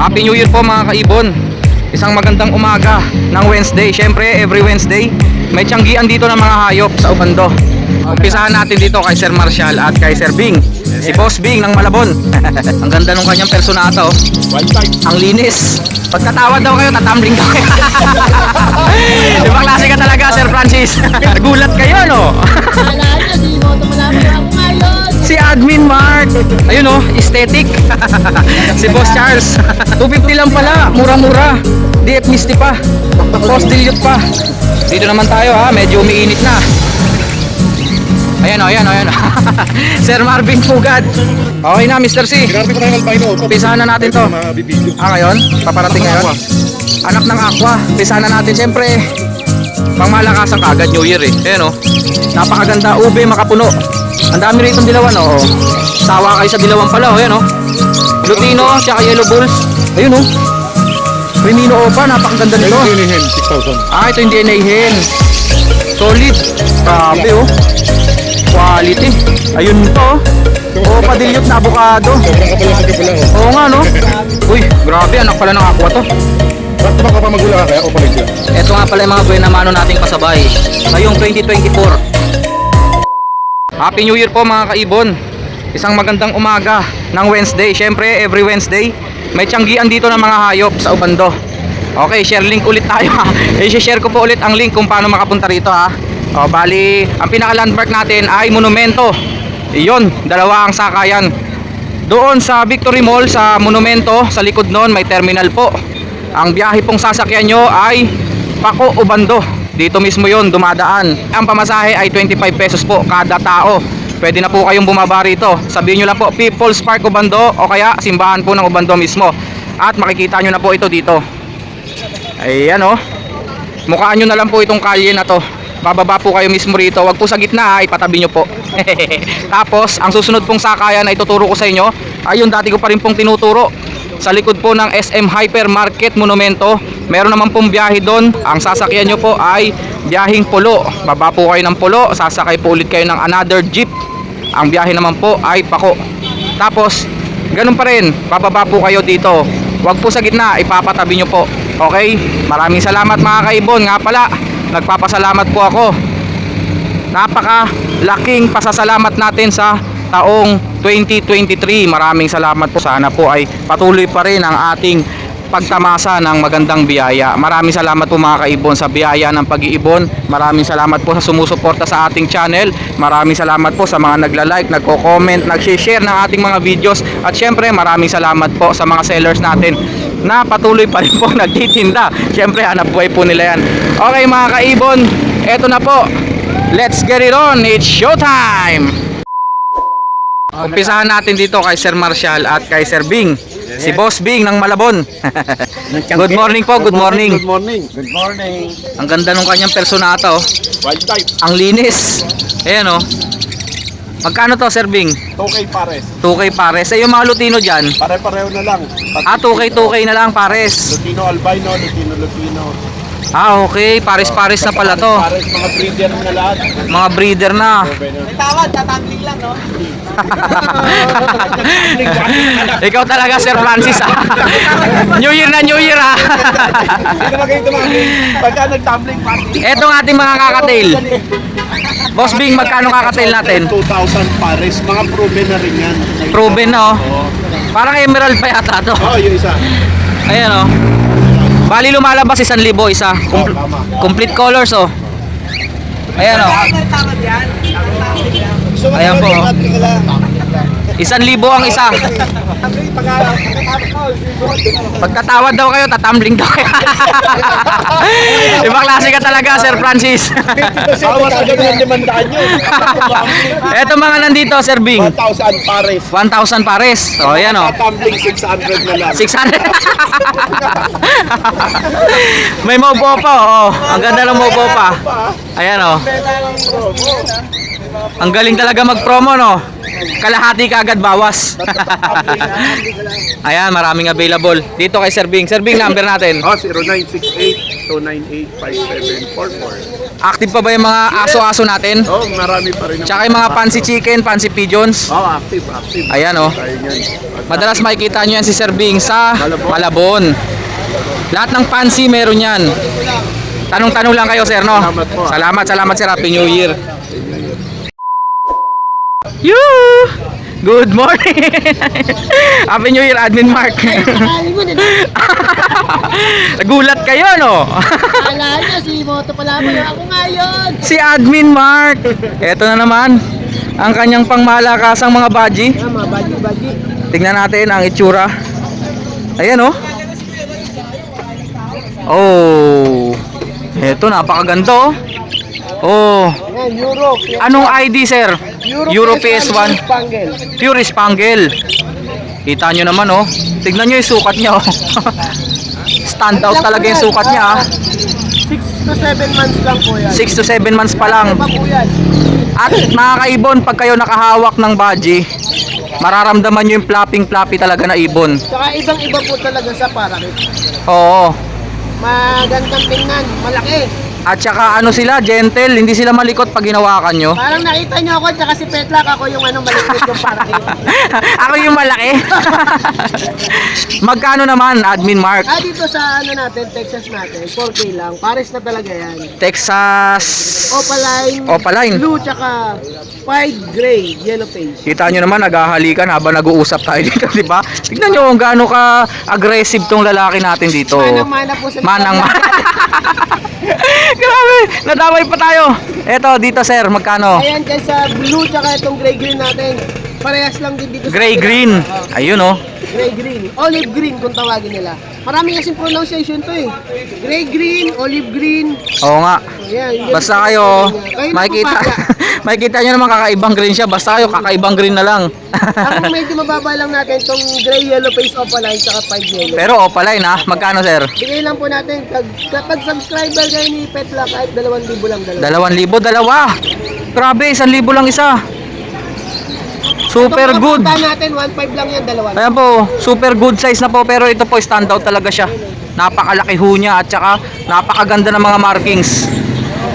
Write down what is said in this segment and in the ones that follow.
Happy New Year po mga kaibon. Isang magandang umaga ng Wednesday. Siyempre every Wednesday may tiyanggian dito ng mga hayop sa Ubando. Umpisahan natin dito kay Sir Marshall at kay Sir Bing. Si Boss Bing ng Malabon. Ang ganda nung kanyang personata oh. Ang linis. Pagkatawad daw kayo, tatumbling daw kayo. Diba klase ka talaga Sir Francis? Gulat kayo no? Si Admin Mark. Ayun oh, aesthetic. Si Boss Charles. 250 lang pala, mura-mura. DF Misty pa. Boss Dilute pa. Dito naman tayo ha, medyo umiinit na. Ayan o, ayan o, ayan o. Sir Marvin Pugad. Okay na Mr. C. Pisahan na natin to. Ngayon? Paparating ngayon? Anak ng Aqua. Pisahan na natin. Siyempre pangmalakasan kagad New Year eh. Ayan o. Napakaganda. Ube makapuno. Ang dami rito dilawan o. Sawa kayo sa dilawan pala o. Ayan o. Lutino, tsaka Yellow Bulls. Ayun o. Primino Opa. Napakaganda nito. Ito yung DNA hen. Solid. Grabe o. Quality. Ayun to. Opa Dilute na avocado. Oo nga no. Uy, grabe anak pala ng Aqua to. Bakit ba ka magula kaya Opa Dilute? Ito nga pala yung mga buena mano nating pasabay ngayong 2024. Happy New Year po mga kaibon. Isang magandang umaga ng Wednesday. Siyempre every Wednesday may tiyanggian dito ng mga hayop sa Ubando. Okay, share link ulit tayo ha. I-share ko po ulit ang link kung paano makapunta rito ha. Bali, ang pinaka-landmark natin ay monumento. Iyon, dalawa ang sakayan. Doon sa Victory Mall, sa monumento, sa likod noon may terminal po. Ang biyahe pong sasakyan nyo ay Paco, Ubando. Dito mismo yon dumadaan. Ang pamasahe ay 25 pesos po kada tao. Pwede na po kayong bumaba rito. Sabihin nyo lang po People's Park Ubando o kaya simbahan po ng Ubando mismo. At makikita nyo na po ito dito. Ayan o. Mukhaan nyo na lang po itong kalye na to. Bababa po kayo mismo rito. Wag po sa gitna, ipatabi nyo po. Tapos, ang susunod pong sakayan na ituturo ko sa inyo ay yung dati ko pa rin pong tinuturo. Sa likod po ng SM Hypermarket Monumento, meron naman pong biyahe doon. Ang sasakyan nyo po ay biyahing Pulo. Baba po kayo ng Pulo, sasakay po ulit kayo ng another jeep. Ang biyahe naman po ay Paco. Tapos, ganun pa rin, bababa po kayo dito. Wag po sa gitna, ipapatabi nyo po. Okay? Maraming salamat mga kaibon. Nga pala, nagpapasalamat po ako. Napaka-laking pasasalamat natin sa taong 2023. Maraming salamat po. Sana po ay patuloy pa rin ang ating pagtamasa ng magandang biyaya. Maraming salamat po mga kaibon sa biyaya ng pag-iibon. Maraming salamat po sa sumusuporta sa ating channel. Maraming salamat po sa mga nagla-like, nagko-comment, nag-share ng ating mga videos. At syempre maraming salamat po sa mga sellers natin na patuloy pa rin po nagtitinda. Syempre hanap buhay po nila yan. Okay mga kaibon, eto na po. Let's get it on. It's showtime. Umpisahan natin dito kay Sir Marshall at kay Sir Bing. Si Boss Bing ng Malabon. Good morning po, good morning. Good morning. Good morning. Ang ganda nung kanyang personata oh. Wild type. Ang linis. Ayan oh. Magkano to Sir Bing? 2K pares. 2K pares. Yung mga Lutino dyan? Pare-pareho na lang. 2K na lang pares. Lutino albino, Lutino. Okay, pares-pares na pala to. Pares, mga breeder na lahat. Mga breeder na. May tawad, tatambling lang, no? Ikaw talaga Sir Francis ah. New Year na New Year ah. Hindi naman kayo tumambling. Pagka nag-tumbling party. Etong ating mga kakatail. Boss Bing, magkano kakatail natin? 2,000 pares. Mga proven na rin yan. Proven na oh. Oo. Parang emerald pa yata to. Oo, yung isa. Ayan oh. Bali lumalabas 1,000 isa. Tama. Complete colors oh. Ayan oh. May tawad yan. Ayan po, oh. 1,000 ang isa. Pagkatawad daw kayo, tatumbling daw kayo. Iba klase ka talaga Sir Francis. Awas agad ng demandaan nyo. Eto mga nandito Sir Bing. 1,000 pares. 1,000 pares. So ayan oh. Tumbling 600 na lang. 600. May mobo pa oh. Ang ganda ng mobo pa. Ayan oh. Ang galing talaga mag-promo no. Kalahati kaagad bawas. Ayan, maraming available. Dito kay Sir Bing. Sir Bing, number natin. 0968 0917-298-5744. Active pa ba yung mga aso-aso natin? Oh, marami pa rin. Tsaka yung mga fancy chicken, fancy pigeons. Oh, active. Ayan, oh. Tayo niyan. Madalas makikita nyo yan si Sir Bing sa Malabon. Malabon. Lahat ng fancy meron yan. Tanong-tanong lang kayo, sir, no? Salamat po. Salamat, sir. Happy New Year. Yoo! Good morning! Happy New Year, Admin Mark. Nagulat kayo, no? Akala nyo, si Moto pala mo. Ako ngayon. Si Admin Mark. Eto na naman ang kanyang pangmalakasang mga baji. Tama, baji. Tingnan natin ang itsura. Ayan, oh. Oh. Eto, napakaganda, oh. Oh. Yan, Euro. Anong ID, sir? Euro PS1. Spangle. Pure Spangle. Kita nyo naman, oh. Tignan nyo yung sukat niya, oh. Stand out talaga yung sukat niya, ah. 6 to 7 months lang po yan. 6 to 7 months pa lang. Iba po yan. At mga kaibon, pag kayo nakahawak ng baji, mararamdaman nyo yung floppy talaga na ibon. Saka ibang-iba po talaga sa parakit. Oo. Magandang tingnan, malaki. At saka ano sila, gentle, hindi sila malikot pag hinawakan nyo. Parang nakita nyo ako, tsaka si Petlak, ako yung malikit yung parakit. Ako yung malaki. Magkano naman, Admin Mark? Dito sa natin, Texas natin, 4K lang. Pares na talaga yan. Texas Opaline. Blue, tsaka pied gray, yellow face. Kita nyo naman, naghahalikan habang nag-uusap tayo dito, di ba? Tignan nyo kung gaano ka-aggressive tong lalaki natin dito. Manang-mana po sa Grabe, nadamay pa tayo. Eto, dito sir, magkano? Ayan, dyan sa blue, tsaka itong gray-green natin. Parehas lang din dito sa Gray-green. kabila. Ayun, oh. Gray-green. Olive green kung tawagin nila. Maraming kasing pronunciation to eh. Gray-green, olive green. Oo nga. Ayan. Basta kayo, Kayo makikita, magpapaya. makikita nyo naman kakaibang green siya. Basta kayo, kakaibang green na lang. Ang medyo mababa lang natin itong gray, yellow face, opaline, tsaka pied yellow. Pero opaline ha, magkano sir? Bigay lang po natin, kapag subscriber kayo ni Petla, kahit 2,000 lang 2,000, dalawa. Grabe, 1,000 lang isa. Super good. Ito natin, 1,500 lang yan, dalawa. Ayan po, super good size na po, pero ito po standout talaga siya. Napakalaki ho niya at saka napakaganda ng mga markings.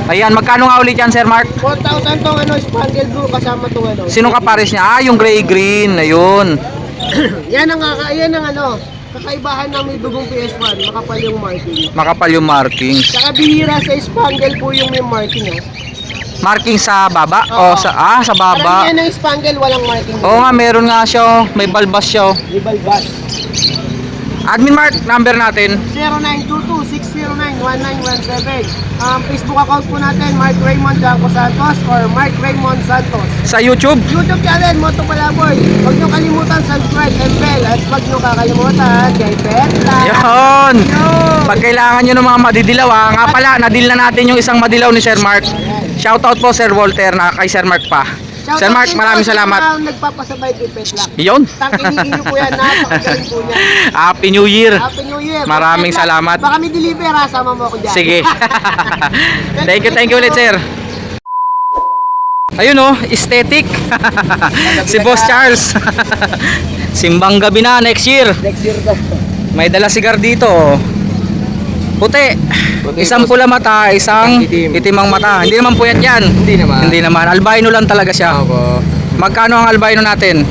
Ayan, magkano nga ulit yan Sir Mark? 4,000 tong spangle blue kasama tong Sinong kapares niya? Yung gray green, ayun. yan ang kakaibahan ng may dugong PS1, makapal yung marking. Makapal yung markings. Saka bihira sa spangle po yung may marking Marking sa baba? Oo. O sa baba. Karamihan ng spangle walang marking. Oo nga, meron nga siya, oh. May balbas siya. Oh. Libal bus. Admin Mark, number natin. 0922-609-1917. Facebook account po natin, Mark Raymond Janco Santos or Mark Raymond Santos. Sa YouTube. YouTube channel, Moto Palaboy. Huwag nyo kalimutan subscribe and bell. At huwag nyo kakalimutan kay Petla. Yun. Pag kailangan nyo ng mga madidilaw, nga pala, nadil na natin yung isang madilaw ni Sir Mark. Shoutout po Sir Walter na kay Sir Mark pa. Sir Mark, maraming salamat. Nagpapasabay kay Petla. Yun. Tangkinihin nyo po yan, napakagaling po niya. Happy New Year. Happy New Year. Maraming Petla, salamat. Baka may deliver ha, sama mo ako dyan. Sige. Thank you ulit Sir. Ayun oh, aesthetic. Si Boss Charles. Simbang gabi na next year. Next year daw. May dala sigar dito. Oh. Puti. Isang pula mata, isang itimang mata. Hindi naman puyat yan. Hindi naman. Albino lang talaga siya. Opo. Magkano ang albino natin?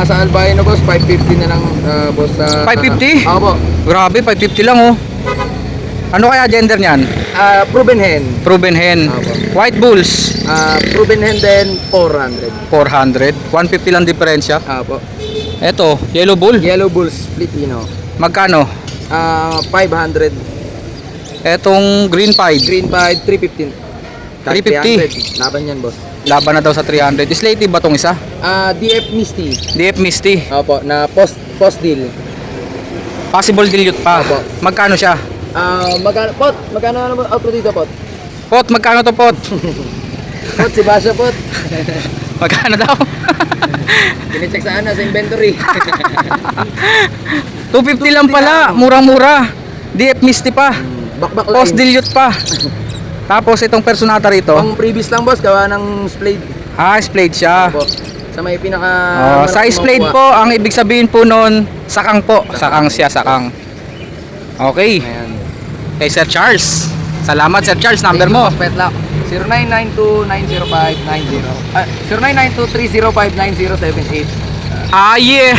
Sa albino boss, 550 na lang boss. 550? Opo. Grabe, 550 lang oh. Ano kaya gender niyan? Proven hen. Proven hen. Opo. White bulls, Proven hen din 400. 400. 150 lang diferensya. Opo. Eto, yellow bull. Yellow bulls Filipino. Magkano? 500. Etong green pied. Green pied 315. 350. 300. Laban yan boss. Laban na daw sa 300. Slaty ba tong isa? DF Misty. DF Misty. Opo, na post deal. Possible dilute pa. Opo. Magkano siya? Magkano naman outro dito pot? Pot, magkano to pot? Pot si Basha pot. Magkano daw? Kine-check sa sa inventory. 250 lang pala. Murang-mura. DF Misty pa. Bakbak Post line. dilute pa. Tapos itong personata rito. Ang previous lang boss, gawa ng splayed. Splayed siya. Opo. Sa may pinaka Sa splayed po, ang ibig sabihin po nun, sakang po. Sakang siya, sakang. Okay. Ayan. kay Sir Charles. Salamat Sir Charles, number mo. Petlock. 0992-905-90. 0992-305-9078. Ah, yeah.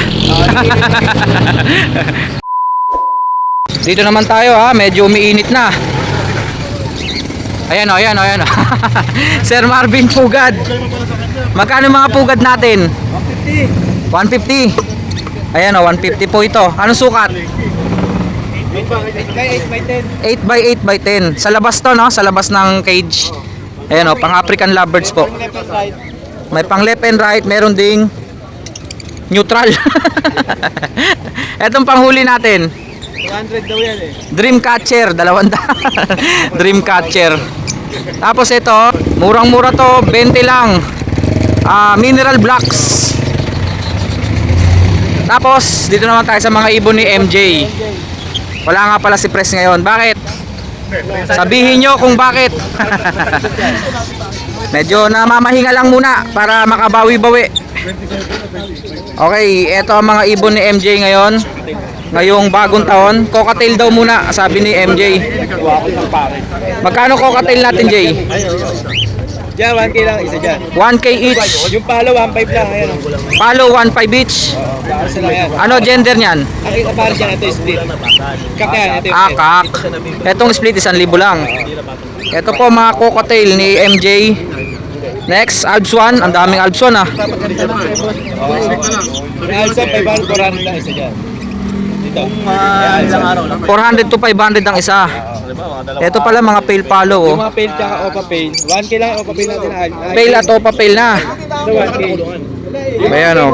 Dito naman tayo ha, medyo umiinit na. Ayan o, ayan o, ayan o. Sir Marvin Pugad. Magkano mga pugad natin? 150. 150. Ayan o, 150 po ito. Anong sukat? 8x8x10. Sa labas to, no? Sa labas ng cage. Ayan o, pang African lovebirds po. May pang left and right, meron ding neutral. Etong panghuli natin. 200 daw yan eh. Dreamcatcher, 200. Dreamcatcher. Tapos ito, murang-mura to, 20 lang. Mineral blocks. Tapos dito naman tayo sa mga ibon ni MJ. Wala nga pala si Pres ngayon. Bakit? Sabihin nyo kung bakit. Medyo namamahinga lang muna para makabawi-bawi. Okay, ito ang mga ibon ni MJ ngayon. Ngayong bagong taon. Cocktail daw muna, sabi ni MJ. Magkano cocktail natin, Jay? Diyan, 1K lang isa dyan. 1K each. Yung palo, 1.5 lang. Ayan. Palo, 1.5 each. Isa lang yan. Ano gender niyan? Nakita pala dyan, ito yung split. Kak yan, ito yung split. Kak. Etong split, 1,000 lang. Ito po mga cocktail ni MJ. Next, Alps 1. Ang daming Alps 1 ah. Also, 500 lang isa dyan. Dito. Ilang araw lang. 400 to 500 ang isa. Ito pala mga pale palo oh. Yung mga pail tsaka opa pail. 1K lang yung opa pail natin. Pale at opa pale na. Ito 1K. Ayan oh.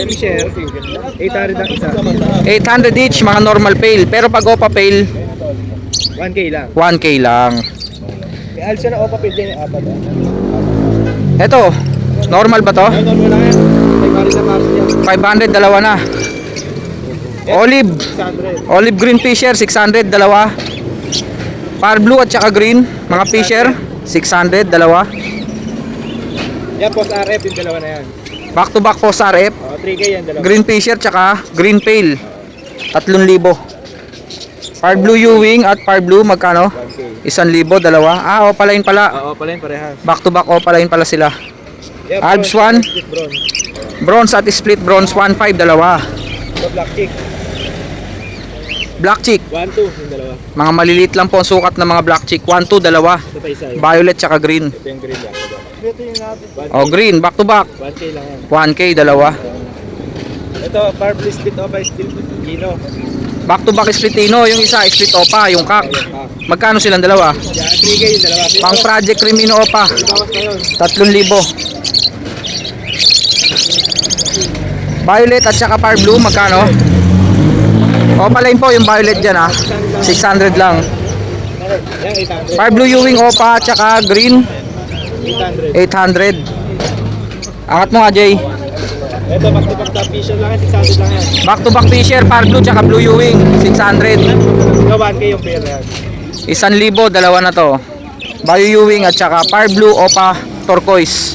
Share. 800 lang isa. 800 each mga normal pale. Pero pag opa pale, 1K lang. 1K lang. May also na opa pail dyan yung apat. Ito, normal ba to? Ayun, normal lang yan. May paris na paris dyan. 500, dalawa na. Olive. 600. Olive green fisher, 600, dalawa. Par blue at saka green, mga fisher, 600, dalawa. Yan, post RF yung dalawa na yan. Back to back po sa RF. 3K yan, dalawa. Green fisher tsaka green pale, 3,000. Par blue Ewing at par blue magkano? 1K. 1,000, dalawa. Ah, opaline pala. Oo, pala yun, parehas. Back to back opaline pala sila. Yan, Alps bronze, 1. split bronze. Bronze at split bronze 1,500, dalawa. Ito, black chick. Black chick, 1-2 yung dalawa. mga maliliit lang po ang sukat ng mga black chick. 1, 2, dalawa. Ito pa isa. Violet tsaka green. Ito yung green lang. Ito yung natin. Oh, green, back to back. 1K lang yan. 1K, dalawa. Ito, purple split opa, split Gino. Back to back splitino, yung isa split opa, yung kak. Magkano silang dalawa? Yan, 3K yung dalawa. Pang project Crimino opa, Bawas na yun. 3,000. Violet at saka par blue, magkano? Opaline po yung violet dyan ah. 600 lang. Yan, 800. Par blue Ewing opa at saka green, 800. 800. Angat mo nga Jay. Ito, back-to-back top fisher lang yan, 600 lang yan. Back to back fisher, par blue tsaka blue Ewing, 600. Ito, 1K yung pair yan. 1,000, dalawa na to. Bio Ewing at saka par blue opa turquoise.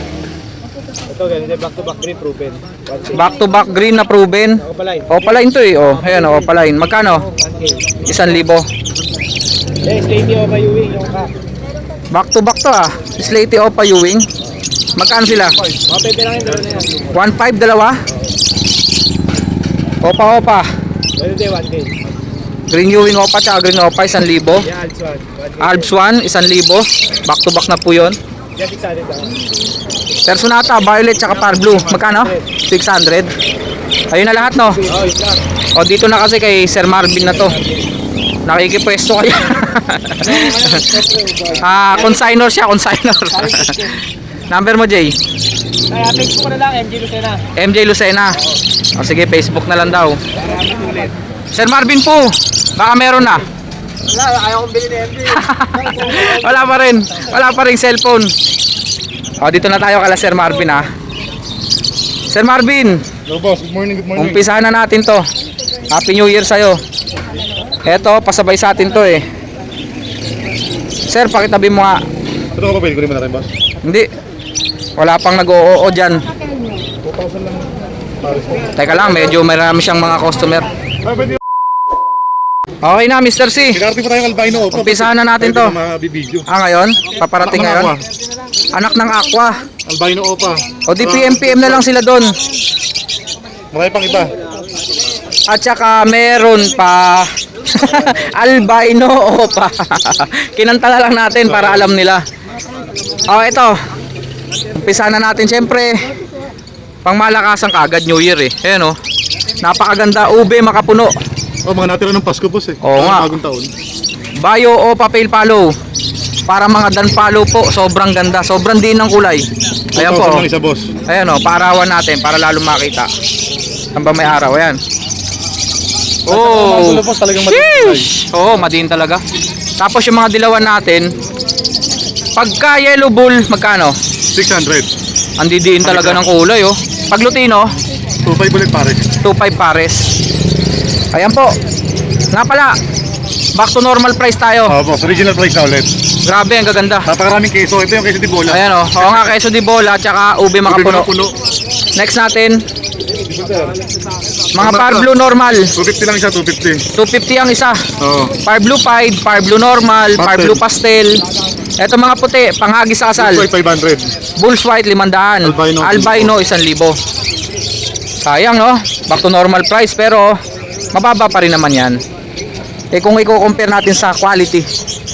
Ito, ganito, back-to-back green proven. 1K. Back to back green na proven. Opaline. Opaline to eh. Oh, ayan oh, opaline. Magkano? 1K. 1,000. Yes, lady opa Ewing, yung kak. Back to back to ah. Slaty opa Ewing. Magkano sila? Mga pepe lang yung dalawa na yan. 1,500, dalawa. Opa opa. Pwede din, 1K. Green Ewing opa tsaka green opa 1,000. Yan, Alps 1. 1K. Alps 1, 1,000. Back to back na po yun. Yan, 600 lang. Personata, violet tsaka par blue. Magkano? 600. Ayun na lahat no. Oh, yun lang. O dito na kasi kay Sir Marvin na to. Nakikipwesto kayo. Consignor siya, consignor. Number mo Jay? Ay, Facebook ko na lang, MJ Lucena. MJ Lucena. O sige, Facebook na lang daw. Marami ulit. Sir Marvin po, baka meron na. Wala, ayaw kong bilhin ni MJ. Wala pa rin. Wala pa rin cellphone. O dito na tayo kala Sir Marvin ha. Sir Marvin, Hello boss, good morning, good morning. umpisahan na natin to. Happy New Year sa'yo. Eto, pasabay sa atin to eh. Sir, pakitabi mo nga. Ito ko pa pwede ko rin natin boss? Hindi. Wala pang nag-oo dyan. 2,000 lang. Paris mo. Teka lang, medyo marami siyang mga customer. Ay, pwede. Okay na, Mr. C. Sinarte pa tayong albino opa. Umpisahan na natin to. Mabibidyo. Ngayon? Paparating Anak ng ngayon? Anak ng aqua. Albino opa. O di PM na lang sila doon. Marami pang iba. At saka meron pa albino opa. Kinanta na lang natin para alam nila. O ito. Umpisahan na natin syempre. Pangmalakasan kagad New Year eh. Ayan o. Napakaganda. Ube makapuno. Oh, mga natira ng Pasko boss eh. Oo nga. Bagong taon. Bayo o papel palo. Para mga dan palo po. Sobrang ganda. Sobrang din ng kulay. Ayan 2,000 po. lang isa boss. Ayan o. Paarawan natin para lalo makita. Saan ba may araw? Ayan. Oh. Boss, talagang madiin. Oo, madiin talaga. Tapos yung mga dilawan natin, pagka yellow bull, magkano? 600. Andidiin talaga ng kulay oh. Pag lutino, 2.5 ulit pare. 2.5 pares. Ayan po. Nga pala, back to normal price tayo. Oh, boss, original price na ulit. Grabe, ang gaganda. Napakaraming keso. Ito yung keso di bola. Ayan oh. Oo nga, queso di bola, tsaka ube makapuno. Puno. Next natin, mga par blue normal. 250 lang isa, 250. 250 ang isa. Oo. Par blue pied, par blue normal, par Pastel. blue pastel. Ito mga puti, panghagi sa kasal. 500. Bulls white 500. Albino, Albino 1,000. Sayang no? Back to normal price pero mababa pa rin naman yan. Eh kung i-compare natin sa quality.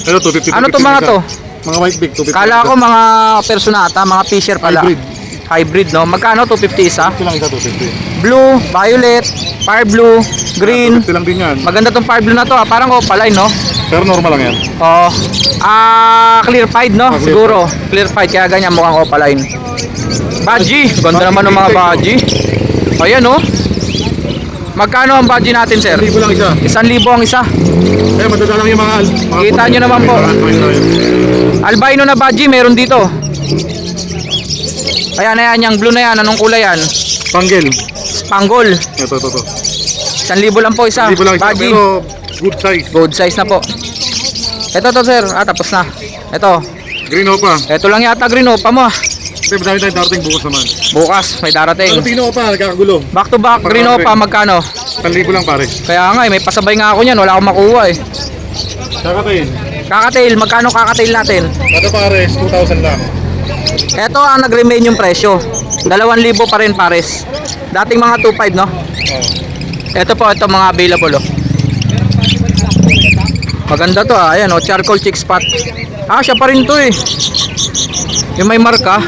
Ito 250. Ano to mga to? Mga white big 250. Kala ko mga personata, mga fisher pala. Hybrid. Hybrid no? Magkano 250 isa? Ito lang isa 250. Blue, violet, fire blue, green. 250 lang din yan. Maganda tong fire blue na to parang opaline no? Pero normal lang yan. Oh. Clear pied no? Clear Siguro. Clear pied kaya ganyan mukhang opaline. Badgie, ganda naman ng mga badgie. Ayan oh. Magkano ang badgie natin, sir? 1,000 lang isa. 1,000 ang isa. Eh, madadala lang yung mga Kita nyo naman po. Albino na badgie, meron dito. Ayan, yung blue na yan. Anong kulay yan? Panggel. Spangle. Ito. 1,000 lang po isa. 1,000 lang isa. Badgie. Pero good size. Good size na po. Ito to, sir. Tapos na. Ito. Green opa. Ito lang yata green opa mo. Pero madami tayong darating bukas naman. Bukas, may darating. Ano tino opa? Nagkakagulo. Back to back, green opa, magkano? 1,000 lang pare. Kaya nga, may pasabay nga ako niyan. Wala akong makuha eh. Kakatayin. Kakatail, magkano kakatail natin? Ito pares, 2,000 lang. Ito ang nag-remain yung presyo. 2,000 pa rin pares. Dating mga 2,500 no? Ito po, ito mga available oh. Maganda to ah. Ayan oh, charcoal chick spot. Siya pa rin to eh. Yung may marka.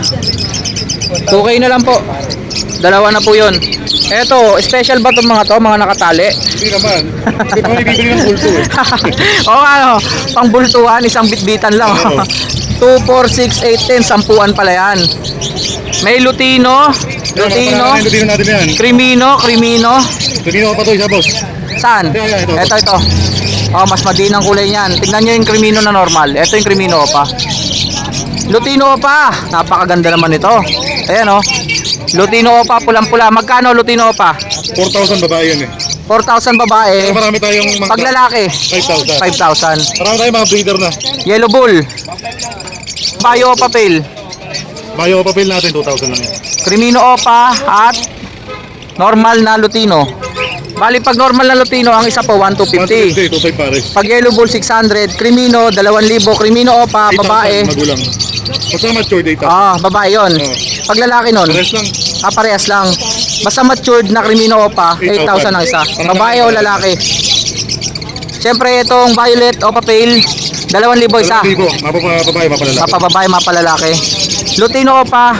2K na lang po. Dalawa na po yun. Eto, special ba itong mga to? Mga nakatali? Hindi naman. Hindi pa bibili ng bulto eh. Oo ano, pang bultuhan, isang bitbitan lang. 2, 4, 6, 8, 10, sampuan pala yan. May Lutino, Lutino natin yan. Crimino. Lutino pa to isa boss. Saan? Ito. Ito. Oh, mas madinang kulay niyan. Tingnan nyo yung Crimino na normal. Ito yung Crimino pa. Lutino pa. Napakaganda naman ito. Ayan oh. Lutino pa, pulang-pula. Magkano Lutino pa? 4,000 babae yan eh. 4,000 babae. Pero marami tayong mga Pag lalaki, 5,000. 5,000. Marami tayong mga breeder na. Yellow bull. Bayo papel. Bayo papel natin 2,000 lang yan. Crimino opa at normal na Lutino. Bali pag normal na Lutino ang isa po 1,250. 2,500 pares. Pag yellow bull 600, Crimino 2,000, Crimino opa 8,000 babae. magulang. Basta matured 8,000. Babae 'yon. Oo. Pag lalaki nun, Pares lang. parehas lang. Basta matured na Crimino opa 8,000 ang isa. Babae o lalaki. Siyempre itong violet o papel 2,000 isa. Babae, mapalalaki. Mapababae, mapalalaki. Lutino opa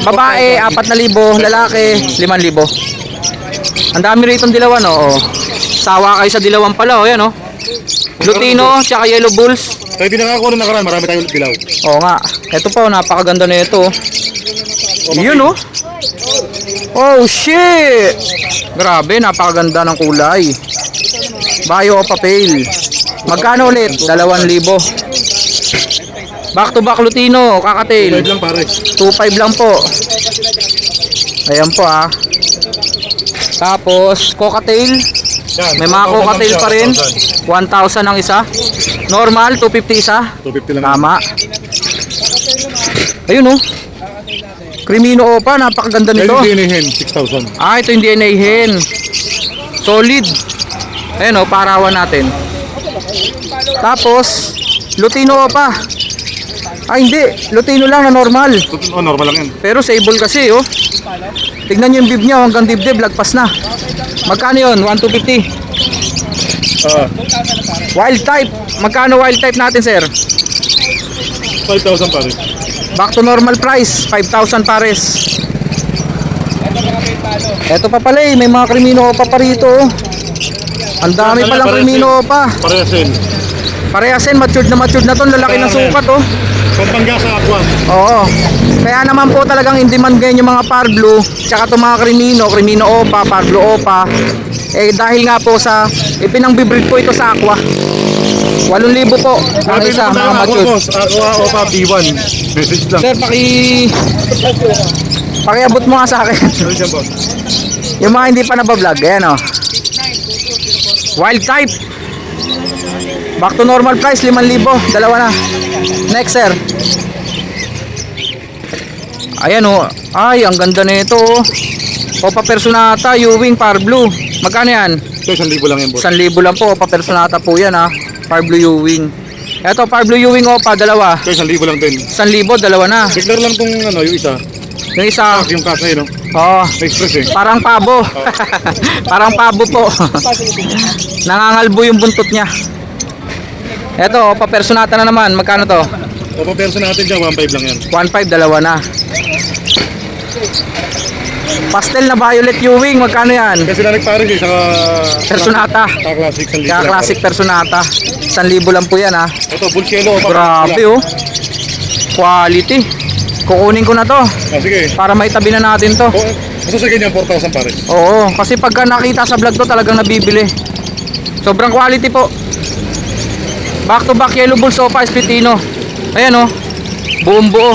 babae 4,000, lalaki 5,000. Ang dami rito ng dilawan oh. Sawa kayo sa dilawan pala oh, yan oh. Lutino tsaka yellow bulls. Tayo din nakakuha ng nakaraan, marami tayong dilaw. Oo nga. Ito po, napakaganda na ito. Yun oh. Oh shit. Grabe, napakaganda ng kulay. Bayo o papel. Magkano ulit? 2,000. Back to back Lutino, kakatail. 2,500 lang pares. 2,500 lang po. Ayan po ah. Tapos, cocktail. Yan, May mga 2,000 cocktail lang pa rin. siya, 1,000 ang isa. Normal, 250 isa. 250 lang. Tama. Ayun oh. Crimino opa, napakaganda Ito nito. yung DNA hen, 6,000. Ito yung DNA hen. Solid. Ayan o, parawan natin. Tapos, Lutino Opa. Ay hindi, Lutino lang na normal. Oh, normal lang yan. Pero sable kasi oh. Tignan nyo yung bib niya hanggang dibdib, lagpas na. Magkano yun? 1,250. Wild type. Magkano wild type natin, sir? 5,000 pare. Back to normal price, 5,000 pares. Eto pa pala eh, may mga krimino pa rito oh. Ang dami palang krimino pa. Parehasin. Parehasin, matured na to, lalaki ng sukat oh. Pampanga sa aqua. Oo. Kaya naman po talagang in demand ngayon yung mga par blue, tsaka itong mga krimino opa, par blue opa. Eh dahil nga po sa ipinangbibreed po ito sa aqua. 8,000 po ang isa, mga matured. Boss, aqua opa B1. Message lang. Sir, pakiabot mo nga sa akin. Ano siya, boss? Yung mga hindi pa nabablog, ayan o. Wild type. Back to normal price, 5,000. Dalawa na. Next, sir. Ayan o. Ay, ang ganda na ito o. Opa Personata, Ewing, Par Blue. Magkano yan? Ito, 1,000 lang yan, boss. 1,000 lang po. Opa Personata po yan ha. Par Blue Ewing. Eto, Par Blue Ewing Opa, dalawa. Ito, 1,000 lang din. 1,000, dalawa na. Declare lang tong ano, yung isa. Yung isa, Yung kasa yun, no? oh, Express eh. parang pabo. Parang pabo po. Nangangalbo yung buntot niya. Eto, Opa Personata na naman. Magkano to? Opa person natin dyan, 1,500 lang yan. 1,500, dalawa na. Pastel na violet Ewing, magkano yan? Kasi na nagpares eh, saka... Personata. Saka classic, 1,000 Kaya lang, classic pare. Personata. 1,000 lang po yan ha. Ito, Bulcielo, Opa. Grabe oh. Quality. Kukunin ko na to Sige. para maitabi na natin to. Basta sa ganyan, 4,000 pare. Oo, kasi pagka nakita sa vlog to talagang nabibili. Sobrang quality po. Back to back yellow bull sofa Espitino. Ayan oh. Buong buo.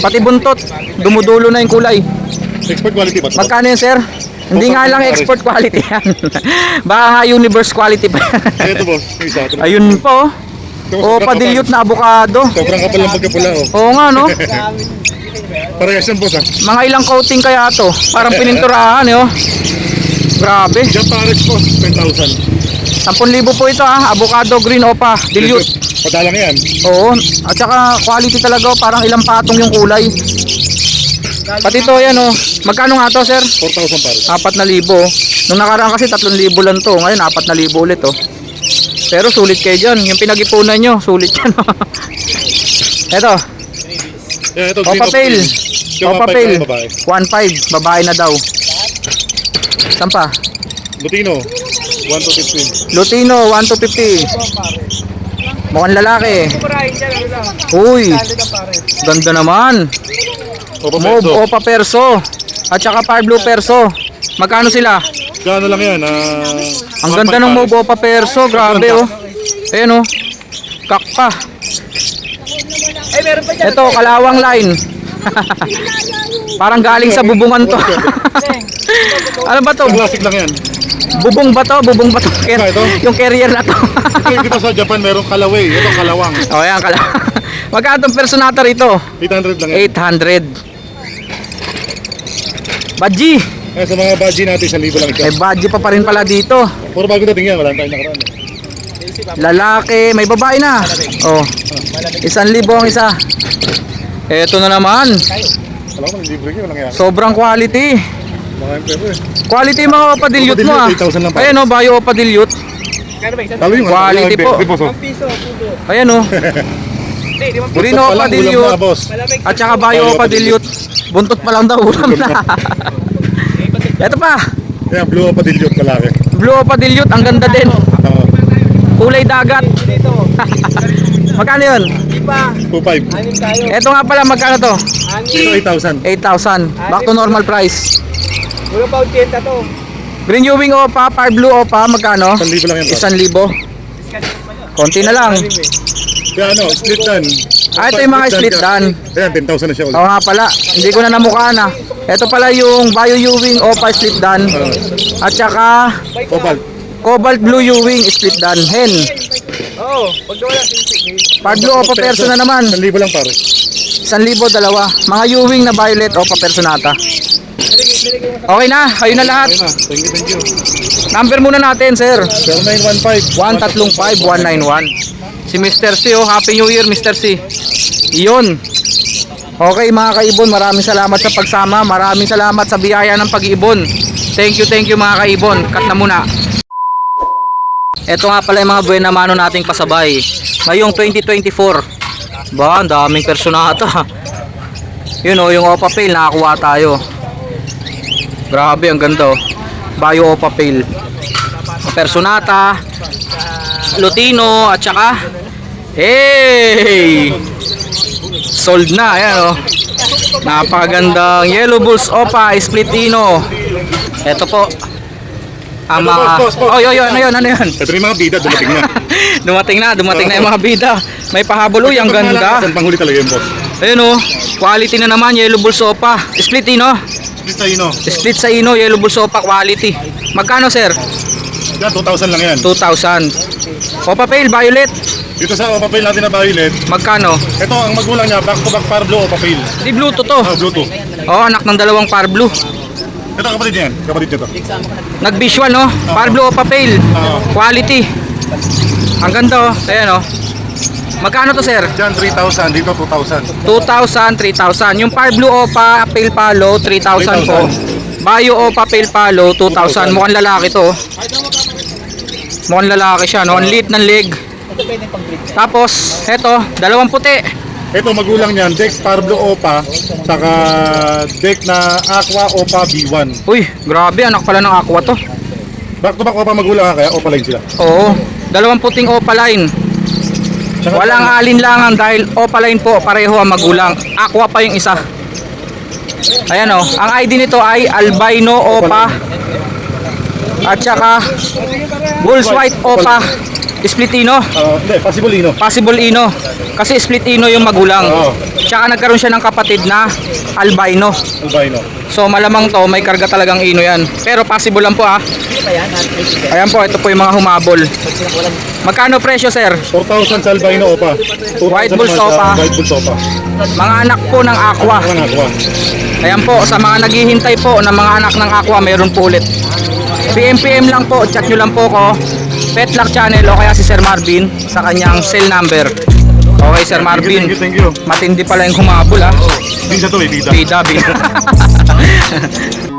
Pati buntot. Dumudulo na yung kulay. Expert quality ba ito? Magkano yan, sir? Hindi nga lang export quality yan. Baka nga universe quality pa yan. Ito boss, yung isa. Ito. Ayun po. O padilyot na avocado. Sobrang kapal lang pagkapula oh. Oo nga no. Parehas yan boss ah. Mga ilang coating kaya to? Parang pininturahan eh oh. Grabe. Diyan pares boss, 10,000. 10,000 po ito ah. Avocado green opa. Dilute. Padalang yan. Oo. At saka quality talaga oh. Parang ilang patong yung kulay. Pati ito yan oh. Magkano nga to, sir? 4,000 pares. 4,000 oh. Nung nakaraan kasi 3,000 lang to. Ngayon 4,000 ulit oh. Pero sulit kayo dyan. Yung pinag-ipunan nyo, sulit yan. Eto. Yeah, ito, Opa Pale. Opa Pale. 1,500. Babae na daw. Saan pa? Lutino, 1,250. Lutino, 1,250. Mukhang lalaki. Uy. Ganda naman. Opa Mob, Perso. Opa Perso. At saka Par Blue Perso. Magkano sila? Gano lang yan? Ang ganda ng Mob Opa Perso. Grabe oh. Ayan oh. Kakpa. Ito, kalawang line. Parang galing sa bubungan to. Ano ba to? Classic lang yan. Bubong ba to? Bubong ba to? Ito? Yung carrier na to. Ito dito sa Japan, merong kalaway. Ito kalawang. O yan, magkano itong Personata rito? 800 lang yan. 800. Badji. Sa mga budget natin, 1,000 lang May isa. badji pa rin pala dito. Puro bago dating yan, wala tayong nakaraan. Lalaki, may babae na. Oh. 1,000 ang isa. Eto na naman. Alam ko, libre ko lang yan. Sobrang quality. Mga emplero eh. Quality yung mga opadilyot mo ah. 8,000 lang pa. Ayan oh, bio opadilyot. Talo yung Quality po. Di po. Ayan oh. Green Ulam na, opadilyot. boss. At saka bio opadilyot. Buntot pa lang daw ulam na. Eto pa. Yan, blue opadilyot kalaki. Blue opadilyot, ang ganda din. Oo. Kulay dagat. Magkano yun? 2,500. Eto nga pala, magkano to? Ito 8,000. 8,000. Back to normal price. Wala pa 80 to. Green Ewing opa, Par Blue opa, magkano? 1,000 lang yan. 1,000. Konti na lang. Kaya ano, split dan. Ah, ito yung mga split dan. Ayan, 10,000 na siya ulit. Oo nga pala, hindi ko na namukhaan ah. Ito pala yung Bio Ewing opa split dan. At saka Opal. Cobalt Blue Ewing split dan. Hen. Oo, pag wala Par Blue opa perso na naman. 1,000 lang pare. 1,000 dalawa. Mga Ewing na violet opa personata. Okay na, ayun na lahat. Ayun na, thank you. Number muna natin, sir. 0915. 135-191. Si Mr. C, oh. Happy New Year, Mr. C. Iyon. Okay, mga kaibon, maraming salamat sa pagsama. Maraming salamat sa biyaya ng pag-iibon. Thank you mga kaibon. Cut na muna. Ito nga pala yung mga buena mano nating pasabay ngayong 2024. Ba, ang daming personata. Yun o, yung Opa Pail, nakakuha tayo. Grabe, ang ganda o. Bayo Opa Pail. Personata, Lutino, at saka hey! Sold na, ayan o. Napakagandang Yellow Bulls Opa Split Ino. Ito po ang mga... Oh, ano yun? Ito yung mga bida, dumating na. dumating na yung mga bida. May pahabol, uy, ang ganda. Ang panghuli talaga yung boss. Ayun o, quality na naman, Yellow Bulls Opa Split Ino. Split sa ino. Split sa Ino, Yellow Bulls Opa quality. Magkano, sir? Yan, 2,000 lang yan. 2,000. Opa Pail Violet, Dito sa Opa Pail natin na violet, magkano? ito ang magulang niya, back to back par blue Opa Pail. Di Bluetooth to. Bluetooth. Oh, anak ng dalawang par blue. Ito kapatid niyan, kapatid niya to. Nag-visual, no? Par blue Opa Pail. Quality. Ang ganda, oh. Ayan, oh. Magkano to, sir? Diyan 3,000, dito 2,000. 2,000, 3,000. Yung par blue Opa Pail Palo, 3,000 po. Bayo Opa Pail Palo, 2,000. Mukhang lalaki to, oh. Mukhang lalaki siya, no? Ang liit ng leg. Tapos, eto, dalawang puti. Ito magulang niyan, deck par blue Opa, saka deck na Aqua Opa B1. Uy, grabe, anak pala ng Aqua to. Back to back Opa magulang kaya Opa line sila. Oo, dalawang puting Opaline. Saka Walang alinlangan dahil Opaline po, pareho ang magulang. Aqua pa yung isa. Ayan, oh, ang ID nito ay Albino Opa at saka Bulls White Opa Split Ino. Hindi, possible ino. Possible Ino. Kasi Split Ino yung magulang. Oo. Tsaka nagkaroon siya ng kapatid na Albino. Albino. So malamang to, may karga talagang Ino yan. Pero possible lang po, ah. Ayan po, ito po yung mga humabol. Magkano presyo, sir? 4,000 sa Albino Opa. 2,000 White Bulls naman sa Opa. White Bulls Opa. Mga anak po ng Aqua. Ano nga Aqua? Ayan po, sa mga naghihintay po ng mga anak ng Aqua, mayroon po ulit. PM lang po, chat nyo lang po ko. Petlock Channel o kaya si Sir Marvin sa kanyang cell number. Okay, Sir Marvin. Thank you. Matindi pala yung humabol, ah. Bida to eh, bida. Bida.